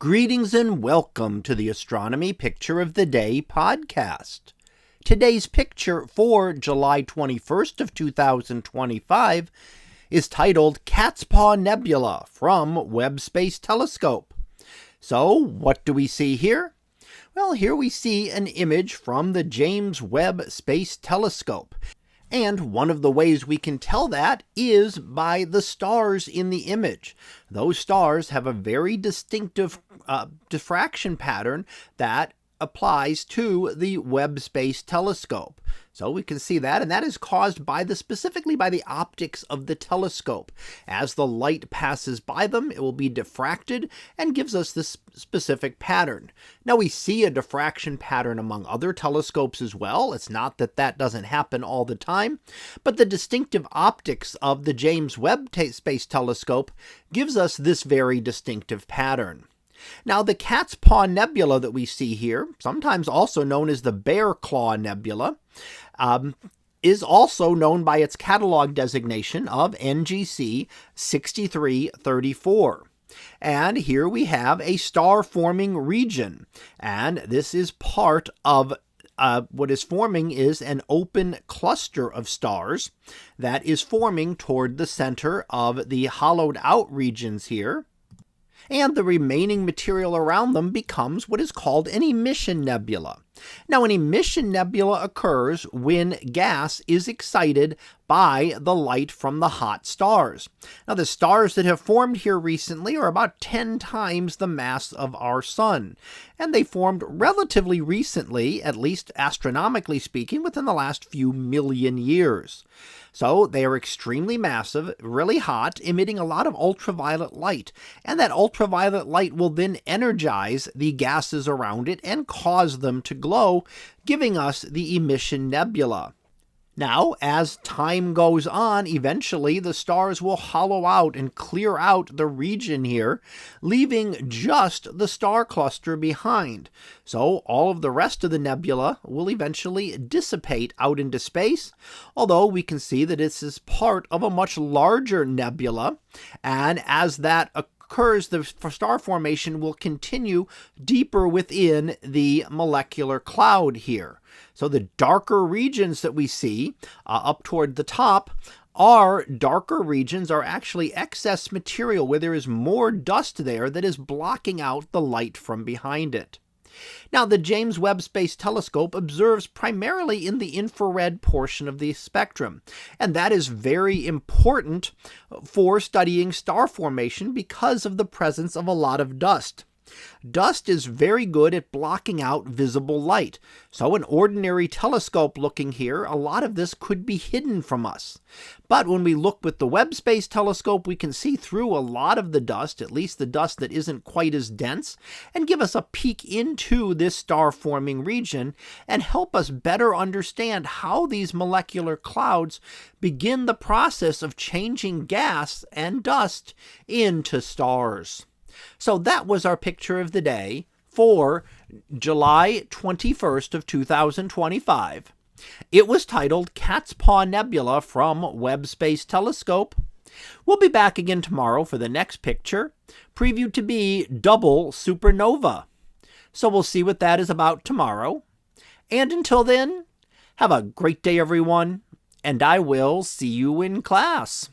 Greetings and welcome to the Astronomy Picture of the Day podcast. Today's picture for July 21st of 2025 is titled Cat's Paw Nebula from Webb Space Telescope. So, what do we see here? Well, here we see an image from the James Webb Space Telescope. And one of the ways we can tell that is by the stars in the image. Those stars have a very distinctive diffraction pattern that applies to the Webb Space Telescope. So we can see that, and that is caused by specifically by the optics of the telescope. As the light passes by them, it will be diffracted and gives us this specific pattern. Now we see a diffraction pattern among other telescopes as well. It's not that that doesn't happen all the time, but the distinctive optics of the James Webb Space Telescope gives us this very distinctive pattern. Now, the Cat's Paw Nebula that we see here, sometimes also known as the Bear Claw Nebula, is also known by its catalog designation of NGC 6334. And here we have a star-forming region, and this is part of what is forming is an open cluster of stars that is forming toward the center of the hollowed-out regions here. And the remaining material around them becomes what is called an emission nebula. Now, an emission nebula occurs when gas is excited by the light from the hot stars. Now, the stars that have formed here recently are about 10 times the mass of our sun, and they formed relatively recently, at least astronomically speaking, within the last few million years. So they are extremely massive, really hot, emitting a lot of ultraviolet light, and that ultraviolet light will then energize the gases around it and cause them to glow, giving us the emission nebula. Now, as time goes on, eventually the stars will hollow out and clear out the region here, leaving just the star cluster behind. So all of the rest of the nebula will eventually dissipate out into space, although we can see that this is part of a much larger nebula, and as that occurs, the star formation will continue deeper within the molecular cloud here. So the darker regions that we see up toward the top are actually excess material where there is more dust there that is blocking out the light from behind it. Now, the James Webb Space Telescope observes primarily in the infrared portion of the spectrum, and that is very important for studying star formation because of the presence of a lot of dust. Dust is very good at blocking out visible light, so an ordinary telescope looking here, a lot of this could be hidden from us. But when we look with the Webb Space Telescope, we can see through a lot of the dust, at least the dust that isn't quite as dense, and give us a peek into this star-forming region and help us better understand how these molecular clouds begin the process of changing gas and dust into stars. So that was our picture of the day for July 21st of 2025. It was titled Cat's Paw Nebula from Webb Space Telescope. We'll be back again tomorrow for the next picture, previewed to be double supernova. So we'll see what that is about tomorrow. And until then, have a great day, everyone, and I will see you in class.